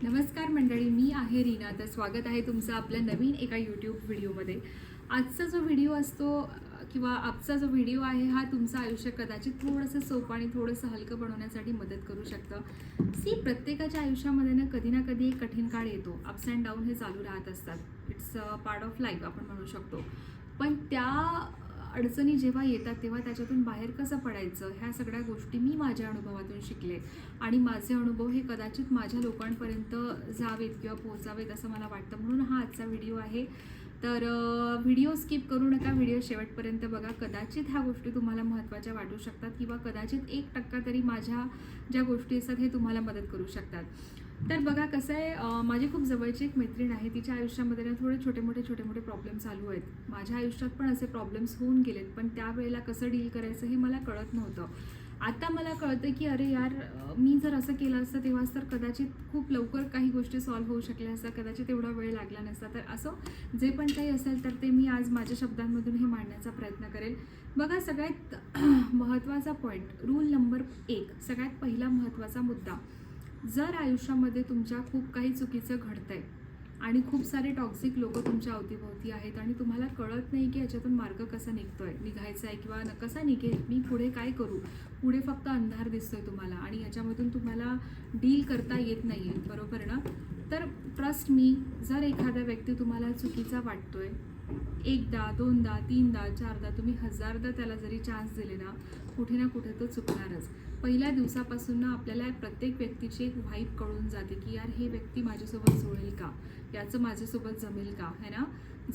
नमस्कार मंडळी, मी आहे रीना. तर स्वागत आहे तुमचं आपल्या नवीन एका यूट्यूब व्हिडिओमध्ये. आजचा जो व्हिडिओ असतो किंवा आजचा जो व्हिडिओ आहे हा तुमचं आयुष्य कदाचित थोडंसं सोपं आणि थोडंसं हलकं बनवण्यासाठी मदत करू शकतं. प्रत्येकाच्या आयुष्यामध्ये कधी ना कधी एक कठीण काळ येतो. अप्स अँड डाऊन हे चालू राहत असतात. इट्स पार्ट ऑफ लाईफ आपण म्हणू शकतो. पण त्या अडचणी जेव्हा येतात तेव्हा त्याच्यातून बाहेर कसं पडायचं ह्या सगळ्या गोष्टी मी माझ्या अनुभवातून शिकले आणि माझे अनुभव हे कदाचित माझ्या लोकांपर्यंत जावेत किंवा पोहोचावेत असं मला वाटतं, म्हणून हा आजचा व्हिडिओ आहे. तर व्हिडिओ स्किप करू नका, व्हिडिओ शेवटपर्यंत बघा. कदाचित ह्या गोष्टी तुम्हाला महत्त्वाच्या वाटू शकतात किंवा कदाचित 1% तरी माझ्या ज्या गोष्टी असतात हे तुम्हाला मदत करू शकतात. तर बघा कसं आहे, माझी खूप जवळची एक मैत्रीण आहे. तिच्या आयुष्यामध्ये थोडे छोटे मोठे प्रॉब्लेम चालू आहेत. माझ्या आयुष्यात पण असे प्रॉब्लेम्स होऊन गेलेत, पण त्यावेळेला कसं डील करायचं हे मला कळत नव्हतं. आता मला कळतं की अरे यार, मी जर असं केलं असतं तेव्हाच तर कदाचित खूप लवकर काही गोष्टी सॉल्व्ह होऊ शकल्या असतात, कदाचित एवढा वेळ लागला नसता. तर असं जे पण काही असेल तर ते मी आज माझ्या शब्दांमधून हे मांडण्याचा प्रयत्न करेल. बघा, सगळ्यात महत्त्वाचा पॉईंट, रूल नंबर 1, सगळ्यात पहिला महत्त्वाचा मुद्दा. जर आयुष्यामध्ये तुमच्या खूप काही चुकीचं घडतंय आणि खूप सारे टॉक्सिक लोक तुमच्या अवतीभोवती आहेत आणि तुम्हाला कळत नाही की याच्यातून मार्ग कसा निघायचा आहे किंवा कसा निघेल, मी पुढे काय करू, पुढे फक्त अंधार दिसतोय तुम्हाला आणि याच्यामधून तुम्हाला डील करता येत नाही आहे, बरोबर ना? तर ट्रस्ट मी, जर एखादा व्यक्ती तुम्हाला चुकीचा वाटतोय, 1दा 2दा 3दा 4दा, तुम्ही 1000दा त्याला जरी चान्स दिले ना, कुठे ना कुठे तो चुकणारच. पहिल्या दिवसापासून आपल्याला प्रत्येक व्यक्तीची एक व्हाईब कळून जाते की यार, हे व्यक्ती माझ्यासोबत जुळेल का, याचं माझ्यासोबत जमेल का, है ना?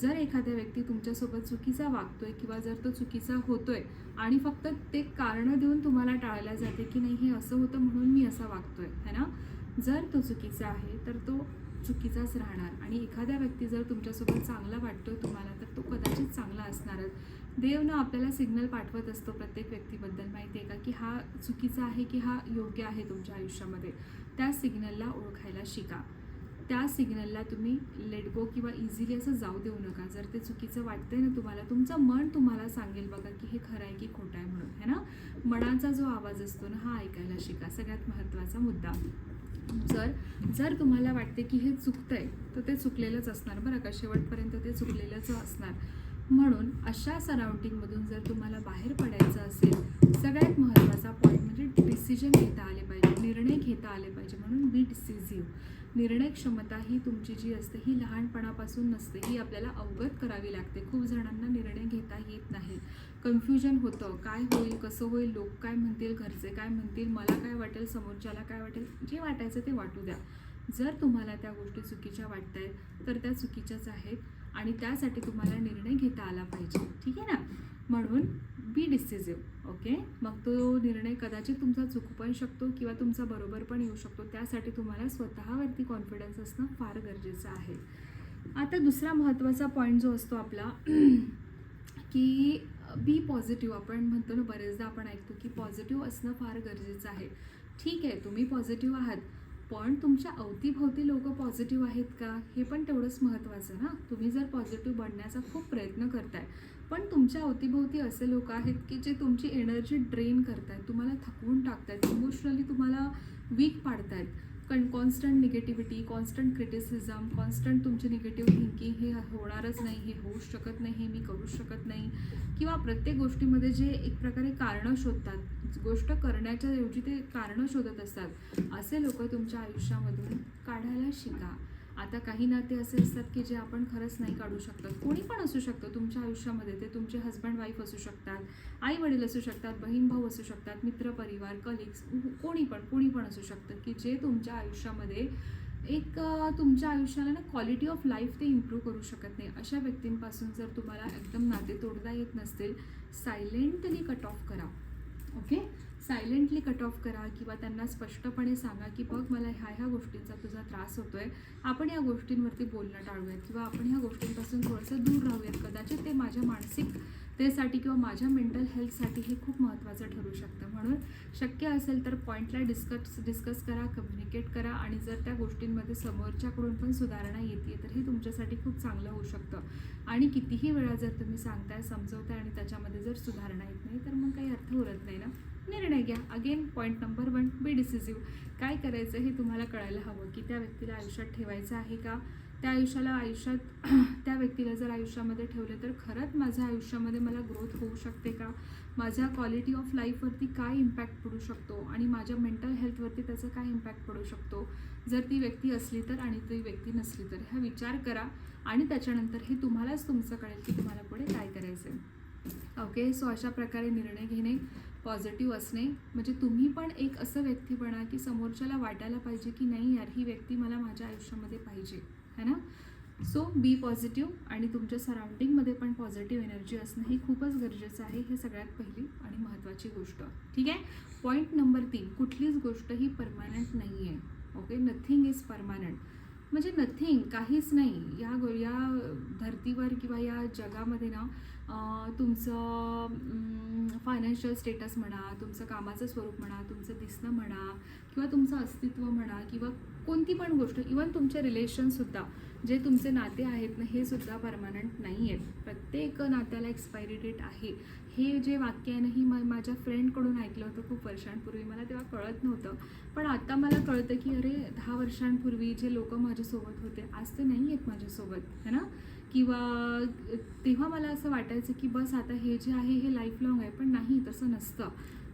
जर एखादा व्यक्ती तुमच्यासोबत चुकीचा वागतोय किंवा जर तो चुकीचा होतोय आणि फक्त ते कारणं देऊन तुम्हाला टाळल्या जाते की नाही, हे असं होतं म्हणून मी असा वागतोय, है ना? जर तो चुकीचा आहे तर तो चुकीचाच राहणार. आणि एखादा व्यक्ती जर तुमच्यासोबत चांगला वाटतोय तुम्हाला, तर तो कदाचित चांगला असणारच. देव ना आपल्याला सिग्नल पाठवत असतो प्रत्येक व्यक्तीबद्दल, माहिती आहे का, की हा चुकीचा आहे की हा योग्य आहे तुमच्या आयुष्यामध्ये. त्या सिग्नलला ओळखायला शिका. त्या सिग्नलला तुम्ही लेट गो किंवा इझिली असं जाऊ देऊ नका. जर ते चुकीचं वाटतंय ना तुम्हाला, तुमचं मन तुम्हाला सांगेल बघा की हे खरं आहे की खोटं आहे म्हणून, है ना? मनाचा जो आवाज असतो ना, हा ऐकायला शिका. सगळ्यात महत्त्वाचा मुद्दा. जर तुम्हाला वाटते की हे चुकतंय तर ते चुकलेलंच असणार, बरं का, शेवटपर्यंत ते चुकलेलंच असणार. म्हणून अशा सराउंडिंगमधून जर तुम्हाला बाहेर पडायचं असेल, सगळ्यात महत्त्वाचा पॉईंट म्हणजे डिसिजन घेता आले पाहिजे, निर्णय घेता आले पाहिजे. म्हणून बी डिसिसिव्ह. निर्णय क्षमता ही तुमची जी असते ही लहानपणापासून नसते, ही आपल्याला अवगत करावी लागते. खूप जणांना निर्णय घेता येत नाही, कन्फ्युजन होतं, काय होईल, कसं होईल, लोक काय म्हणतील, घरचे काय म्हणतील, मला काय वाटेल, समोरच्याला काय वाटेल. जे वाटायचं ते वाटू द्या. जर तुम्हाला त्या गोष्टी चुकीच्या वाटत आहेत तर त्या चुकीच्याच आहेत आणि त्यासाठी तुम्हाला निर्णय घेता आला पाहिजे, ठीक आहे ना? म्हणून बी डिसिसिव्ह, ओके? मग तो निर्णय कदाचित तुमचा चुकू पण शकतो किंवा तुमचा बरोबर पण येऊ शकतो. त्यासाठी तुम्हाला स्वतःवरती कॉन्फिडन्स असणं फार गरजेचं आहे. आता दुसरा महत्त्वाचा पॉईंट जो असतो आपला की बी पॉझिटिव्ह. आपण म्हणतो ना, बरेचदा आपण ऐकतो की पॉझिटिव्ह असणं फार गरजेचं आहे. ठीक आहे, तुम्ही पॉझिटिव्ह आहात, पण तुमच्या अवतीभोवती लोक पॉझिटिव्ह आहेत का, हे पण तेवढंच महत्त्वाचं ना. तुम्ही जर पॉझिटिव्ह बनण्याचा खूप प्रयत्न करताय, पण तुमच्या अवतीभोवती असे लोक आहेत की जे तुमची एनर्जी ड्रेन करतायत, तुम्हाला थकवून टाकतायत, इमोशनली तुम्हाला वीक पाडतायत. Constant negativity, constant criticism, constant तुमची निगेटिव्ह थिंकिंग, हे होणारच नाही, हे होऊच शकत नाही, हे मी करू शकत नाही, किंवा प्रत्येक गोष्टीमध्ये जे एक प्रकारे कारणं शोधतात, गोष्ट करण्याच्या ऐवजी ते कारणं शोधत असतात, असे लोक तुमच्या आयुष्यामधून काढायला शिका. आता काही नाते असे असतात की जे आपण खरंच नाही काढू शकत. कोणी पण असू शकतं तुमच्या आयुष्यामध्ये, ते तुमचे हस्बंड वाईफ असू शकतात, आई वडील असू शकतात, बहीण भाऊ असू शकतात, मित्र परिवार, कलिग्स, कोणी पण असू शकतं की जे तुमच्या आयुष्यामध्ये एक तुमच्या आयुष्याला ना क्वालिटी ऑफ लाईफ ते इम्प्रूव्ह करू शकत नाही. अशा व्यक्तींपासून जर तुम्हाला एकदम नाते तोडता येत नसतील, सायलेंटली कट ऑफ करा, ओके? सायलेंटली कट ऑफ करा किंवा त्यांना स्पष्टपणे सांगा की बघ, मला ह्या गोष्टींचा तुझा त्रास होतो आहे, आपण या गोष्टींवरती बोलणं टाळूयात किंवा आपण ह्या गोष्टींपासून थोडंसं दूर राहूयात. कदाचित ते माझ्या मानसिक त्यासाठी किंवा माझ्या मेंटल हेल्थसाठी हे खूप महत्त्वाचं ठरू शकतं. म्हणून शक्य असेल तर पॉईंटला डिस्कस करा, कम्युनिकेट करा आणि जर त्या गोष्टींमध्ये समोरच्याकडून पण सुधारणा येते तर हे तुमच्यासाठी खूप चांगलं होऊ शकतं. आणि कितीही वेळा जर तुम्ही सांगताय, समजवताय आणि त्याच्यामध्ये जर सुधारणा येत नाही तर मग काही अर्थ उरत नाही ना. निर्णय घ्या. अगेन पॉईंट नंबर 1, बी डिसिसिव्ह. काय करायचं हे तुम्हाला कळायला हवं की त्या व्यक्तीला आयुष्यात ठेवायचं आहे का, आयुष्यात त्या व्यक्तीला जर आयुष्यामध्ये ठेवलं तर खरंच माझ्या आयुष्यामध्ये मला ग्रोथ होऊ शकते का, माझ्या क्वालिटी ऑफ लाईफवरती काय इम्पॅक्ट पडू शकतो आणि माझ्या मेंटल हेल्थवरती त्याचा काय इम्पॅक्ट पडू शकतो. जर ती व्यक्ती असली तर आणि ती व्यक्ती नसली तर हा विचार करा आणि त्याच्यानंतर हे तुम्हालाच तुमचं कळेल की तुम्हाला पुढे काय करायचं आहे. ओके, सो अशा प्रकारे निर्णय घेणे, पॉझिटिव्ह असणे, म्हणजे तुम्ही पण एक असं व्यक्ती बना की समोरच्याला वाटायला पाहिजे की नाही यार, ही व्यक्ती मला माझ्या आयुष्यामध्ये पाहिजे, है ना. सो बी पॉझिटिव्ह आणि तुमच्या सराउंडिंगमध्ये पण पॉझिटिव्ह एनर्जी असणं हे खूपच गरजेचं आहे. हे सगळ्यात पहिली आणि महत्त्वाची गोष्ट. ठीक आहे. पॉईंट नंबर 3, कुठलीच गोष्ट ही परमनंट नाही आहे. Okay, nothing is permanent. म्हणजे नथिंग, काहीच नाही या धर्तीवर किंवा या जगामध्ये ना. तुमचं फायनान्शियल स्टेटस म्हणा, तुमचं कामाचं स्वरूप म्हणा, तुमचं दिसणं म्हणा किंवा तुमचं अस्तित्व म्हणा किंवा कोणती पण गोष्ट, इवन तुमचे रिलेशनसुद्धा, जे तुमचे नाते आहेत ना, हे सुद्धा परमनंट नाही आहेत. प्रत्येक नात्याला एक्सपायरी डेट आहे. हे जे वाक्य आहे ना, ही माझ्या फ्रेंडकडून ऐकलं होतं खूप वर्षांपूर्वी. मला तेव्हा कळत नव्हतं, पण आता मला कळतं की अरे 10 वर्षांपूर्वी जे लोक माझ्यासोबत होते आज ते नाही आहेत माझ्यासोबत, है ना. किंवा तेव्हा मला असं वाटायचं की बस आता हे जे आहे हे लाईफ लाँग आहे, पण नाही, तसं नसतं.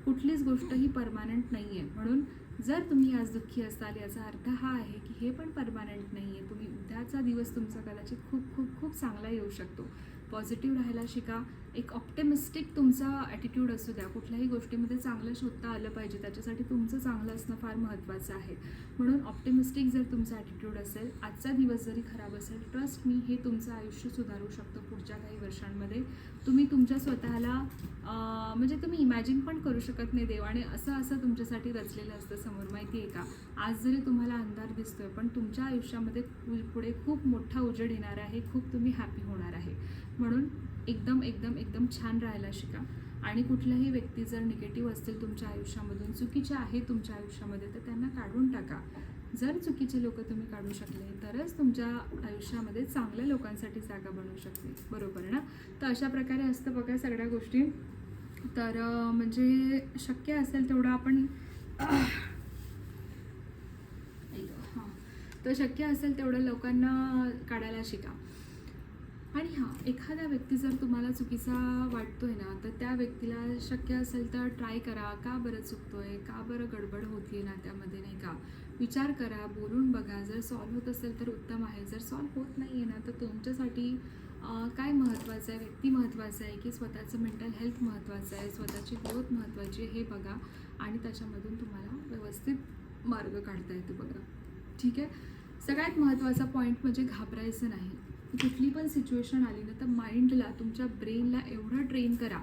कुठलीच गोष्ट ही परमनंट नाही आहे. म्हणून जर तुम्ही आज दुःखी असाल याचा अर्थ हा आहे की हे पण परमनंट नाही आहे. तुम्ही उद्याचा दिवस तुमचा कदाचित खूप खूप खूप चांगला येऊ शकतो. पॉझिटिव्ह राहायला शिका. एक ऑप्टिमिस्टिक तुमचा ॲटिट्यूड असू द्या. कुठल्याही गोष्टीमध्ये चांगलं शोधता आलं पाहिजे, त्याच्यासाठी तुमचं चांगलं असणं फार महत्त्वाचं आहे. म्हणून ऑप्टिमिस्टिक जर तुमचा ॲटिट्यूड असेल, आजचा दिवस जरी खराब असेल, ट्रस्ट मी, हे तुमचं आयुष्य सुधारू शकतं पुढच्या काही वर्षांमध्ये. तुम्ही तुमच्या स्वतःला म्हणजे तुम्ही इमॅजिन पण करू शकत नाही देवाने असं तुमच्यासाठी रचलेलं असतं समोर, माहिती आहे का. आज जरी तुम्हाला अंधार दिसतोय पण तुमच्या आयुष्यामध्ये पुढे खूप मोठा उजेड येणार आहे, खूप तुम्ही हॅपी होणार आहे. म्हणून एकदम एकदम एकदम छान राहायला शिका. आणि कुठल्याही व्यक्ती जर निगेटिव्ह असतील तुमच्या आयुष्यामधून, चुकीच्या आहेत तुमच्या आयुष्यामध्ये, तर त्यांना काढून टाका. जर चुकीचे लोक तुम्ही काढू शकले तरच तुमच्या आयुष्यामध्ये चांगल्या लोकांसाठी जागा बनवू शकते, बरोबर ना. तर अशा प्रकारे असतं बघा सगळ्या गोष्टी. तर म्हणजे शक्य असेल तेवढं आपण तर शक्य असेल तेवढं लोकांना काढायला शिका. आणि एखादा व्यक्ती जर तुम्हाला चुकीचा वाटतोय ना, तर त्या व्यक्तीला शक्य असेल तर ट्राय करा, का बरं चुकतोय, का बरं गडबड होतीये नात्यामध्ये, नाही का. विचार करा, बोलून बघा. जर सॉल्व्ह होत असेल तर उत्तम आहे. जर सॉल्व्ह होत नाही आहे ना, तर तुमच्यासाठी काय महत्त्वाचं आहे, व्यक्ती महत्त्वाचं आहे की स्वतःचं मेंटल हेल्थ महत्त्वाचं आहे, स्वतःची ग्रोथ महत्त्वाची आहे, हे बघा. आणि त्याच्यामधून तुम्हाला व्यवस्थित मार्ग काढता येतो बघा. ठीक आहे. सगळ्यात महत्त्वाचा पॉईंट म्हणजे घाबरायचं नाही. कुठली पण सिच्युएशन आली ना, तर माइंडला, तुमच्या ब्रेनला एवढं ट्रेन करा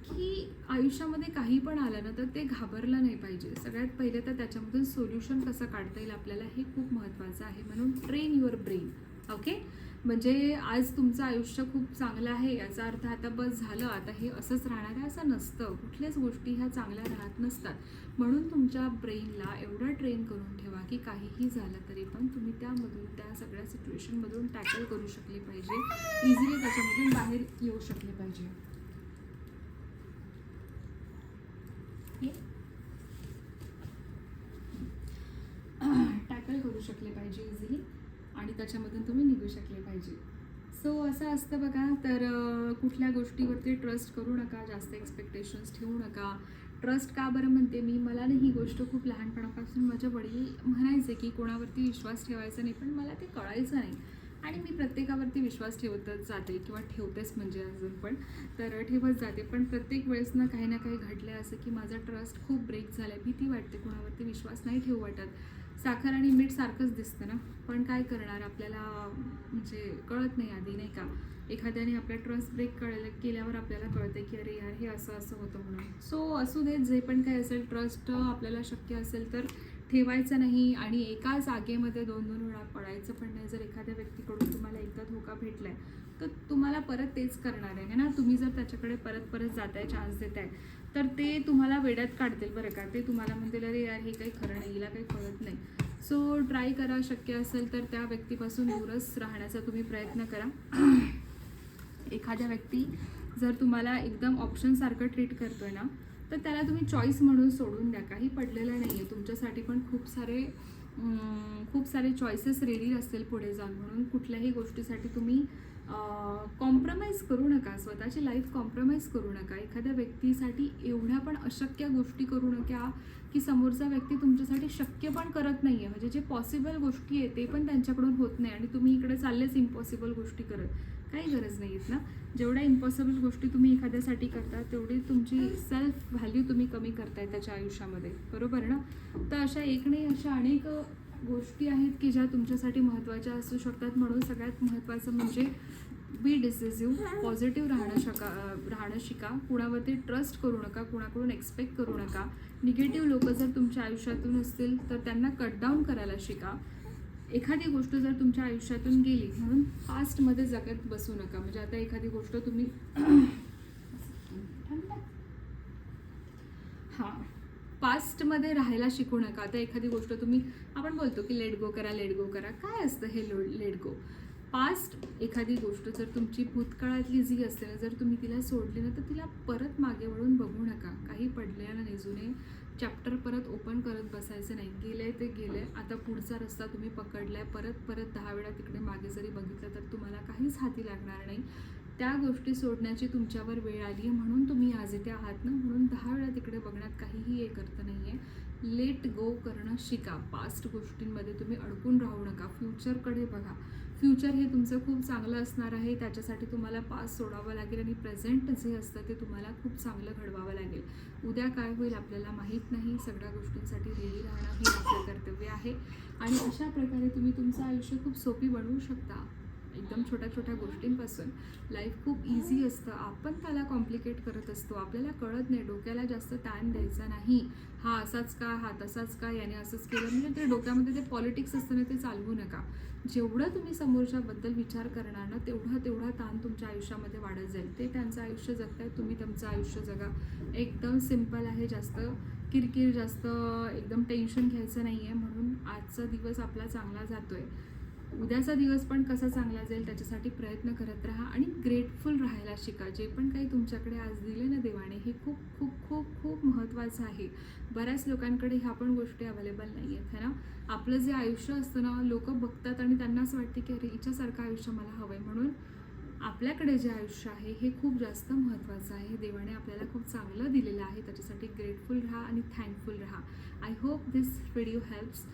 की आयुष्यामध्ये काही पण आलं ना तर ते घाबरलं नाही पाहिजे. सगळ्यात पहिले तर त्याच्यामधून सोल्युशन कसं काढता येईल आपल्याला, हे खूप महत्त्वाचं आहे. म्हणून ट्रेन युअर ब्रेन. ओके. म्हणजे आज तुमचं आयुष्य खूप चांगलं आहे याचा अर्थ आता बस झालं, आता हे असंच राहणार आहे, असं नसतं. कुठल्याच गोष्टी ह्या चांगल्या राहत नसतात. म्हणून तुमच्या ब्रेनला एवढं ट्रेन करून ठेवा की काहीही झालं तरी पण तुम्ही त्यामधून, त्या सगळ्या सिच्युएशनमधून टॅकल करू शकले पाहिजे, इझिली त्याच्यामधून बाहेर येऊ शकले पाहिजे. टॅकल करू शकले पाहिजे इझिली आणि त्याच्यामधून तुम्ही निघू शकले पाहिजे. सो असं असतं बघा. तर कुठल्या गोष्टीवरती ट्रस्ट करू नका, जास्त एक्सपेक्टेशन्स ठेवू नका. ट्रस्ट का बरं म्हणते मी, मला ना ही गोष्ट खूप लहानपणापासून माझे वडील म्हणायचे की कोणावरती विश्वास ठेवायचा नाही, पण मला ते कळायचं नाही आणि मी प्रत्येकावरती विश्वास ठेवतच जाते किंवा ठेवतेच म्हणजे अजून पण, तर ठेवत जाते. पण प्रत्येक वेळेस ना काही ना काही घडलं असं की माझा ट्रस्ट खूप ब्रेक झाला आहे. भीती वाटते, कोणावरती विश्वास नाही ठेवू वाटत. साखर आणि मीठ सारखंच दिसतं ना, पण काय करणार, आपल्याला म्हणजे कळत नाही आधी, नाही का. एखाद्याने आपला ट्रस्ट ब्रेक केल्यावर आपल्याला कळतं की अरे यार हे असं होतं म्हणून. सो असू देत, जे पण काय असेल, ट्रस्ट आपल्याला शक्य असेल तर ठेवायचं नाही आणि एका जागेमध्ये 2-2 वेळा पडायचं पण नाही. जर एखाद्या व्यक्तीकडून तुम्हाला एकदा धोका भेटलाय तर तुम्हाला परत तेच करणार आहे ना. तुम्ही जर त्याच्याकडे परत परत जाताय, चान्स देताय, तर ते तुम्हाला वेड्यात काढतील बरं का. ते तुम्हाला म्हणतील अरे यार हे काही खरं नाही, हिला काही कळत नाही. सो ट्राय करा, शक्य असेल तर त्या व्यक्तीपासून दूरच राहण्याचा तुम्ही प्रयत्न करा. एखाद्या व्यक्ती जर तुम्हाला एकदम ऑप्शनसारखं ट्रीट करतोय ना, तर त्याला तुम्ही चॉईस म्हणून सोडून द्या. काही पडलेलं नाही आहे तुमच्यासाठी, पण खूप सारे चॉईसेस रेडी असतील पुढे जाऊन. म्हणून कुठल्याही गोष्टीसाठी तुम्ही कॉम्प्रोमाइज करू नका, स्वतःची लाईफ कॉम्प्रोमाइज करू नका. एखाद्या व्यक्तीसाठी एवढ्या पण अशक्य गोष्टी करू नका की समोरचा व्यक्ती तुमच्यासाठी शक्य पण करत नाही आहे. म्हणजे जे पॉसिबल गोष्टी आहे ते पण त्यांच्याकडून होत नाही आणि तुम्ही इकडे चाललेच इम्पॉसिबल गोष्टी करत. काही गरज नाही आहेत ना. जेवढ्या इम्पॉसिबल गोष्टी तुम्ही एखाद्यासाठी करता तेवढी तुमची सेल्फ व्हॅल्यू तुम्ही कमी करताय त्याच्या आयुष्यामध्ये, बरोबर ना. तर अशा एक नाही, अशा अनेक गोष्टी आहेत की ज्या तुमच्यासाठी महत्त्वाच्या असू शकतात. म्हणून सगळ्यात महत्त्वाचं म्हणजे बी डिसिसिव्ह, पॉझिटिव्ह राहणं शिका. कुणावरती ट्रस्ट करू नका, कुणाकडून एक्सपेक्ट करू नका. निगेटिव्ह लोक जर तुमच्या आयुष्यातून असतील तर त्यांना कट डाऊन करायला शिका. एखादी गोष्ट जर तुमच्या आयुष्यातून गेली म्हणून पास्टमध्ये जगत बसू नका. म्हणजे आता एखादी गोष्ट तुम्ही पास्टमध्ये राहायला शिकू नका. आता एखादी गोष्ट तुम्ही, आपण बोलतो की लेट गो करा, लेट गो करा. काय असतं हे लेट गो? पास्ट एखादी गोष्ट जर तुमची भूतकाळातली जी असते ना, जर तुम्ही तिला सोडली ना, तर तिला परत मागे वळून बघू नका. काही पडलेलं नाही, जुने चॅप्टर परत ओपन करत बसायचं नाही. गेलंय ते गेलंय, आता पुढचा रस्ता तुम्ही पकडलाय. परत 10 वेळा तिकडे मागे जरी बघितलं तर तुम्हाला काहीच हाती लागणार नाही. त्या गोष्टी सोडण्याची तुमच्यावर वेळ आली आहे म्हणून तुम्ही आज इथे आहात ना. म्हणून 10 वेळा तिकडे बघण्यात काहीही एक अर्थ नाही आहे. लेट गो करणं शिका. पास्ट गोष्टींमध्ये तुम्ही अडकून राहू नका. फ्युचरकडे बघा. फ्युचर हे तुमचं खूप चांगलं असणार आहे. त्याच्यासाठी तुम्हाला पास्ट सोडावं लागेल आणि प्रेझेंट जे असतं ते तुम्हाला खूप चांगलं घडवावं लागेल. उद्या काय होईल आपल्याला माहीत नाही. सगळ्या गोष्टींसाठी रेडी राहणं हे आपलं कर्तव्य आहे. आणि अशा प्रकारे तुम्ही तुमचं आयुष्य खूप सोपी बनवू शकता. एकदम छोट्या छोट्या गोष्टींपासून लाईफ खूप इझी असतं. आपण त्याला कॉम्प्लिकेट करत असतो. आपल्याला कळत नाही. डोक्याला जास्त ताण द्यायचा नाही. हा असाच का, हा तसाच का, याने असंच केलं, म्हणजे ते डोक्यामध्ये ते पॉलिटिक्स असतं ना, ते चालवू नका. जेवढं तुम्ही समोरच्याबद्दल विचार करणार ना, तेवढा ताण तुमच्या आयुष्यामध्ये वाढत जाईल. ते त्यांचं आयुष्य जगताय, तुम्ही तुमचं आयुष्य जगा. एकदम सिम्पल आहे. जास्त किरकिर, जास्त एकदम टेन्शन घ्यायचं नाही आहे. म्हणून आजचा दिवस आपला चांगला जातोय. उद्याचा दिवस पण कसा चांगला जाईल त्याच्यासाठी प्रयत्न करत राहा आणि ग्रेटफुल राहायला शिका. जे पण काही तुमच्याकडे आज दिले ना देवाने, हे खूप खूप खूप खूप महत्त्वाचं आहे. बऱ्याच लोकांकडे ह्या पण गोष्टी अवेलेबल नाही आहेत, है ना. आपलं जे आयुष्य असतं ना, लोक बघतात आणि त्यांना असं वाटते की अरे हिच्यासारखं आयुष्य मला हवं आहे. म्हणून आपल्याकडे जे आयुष्य आहे हे खूप जास्त महत्त्वाचं आहे. देवाने आपल्याला खूप चांगलं दिलेलं आहे. त्याच्यासाठी ग्रेटफुल राहा आणि थँकफुल राहा. I hope this video helps.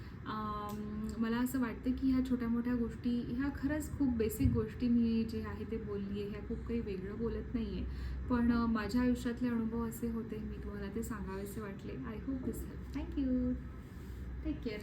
मला असं वाटतं की ह्या छोट्या मोठ्या गोष्टी ह्या खरंच खूप बेसिक गोष्टी मी जे आहे ते बोलली आहे. ह्या खूप काही वेगळं बोलत नाही आहे, पण माझ्या आयुष्यातले अनुभव असे होते, मी तुम्हाला ते सांगावेसे वाटले. I hope this help. Thank you. Take care.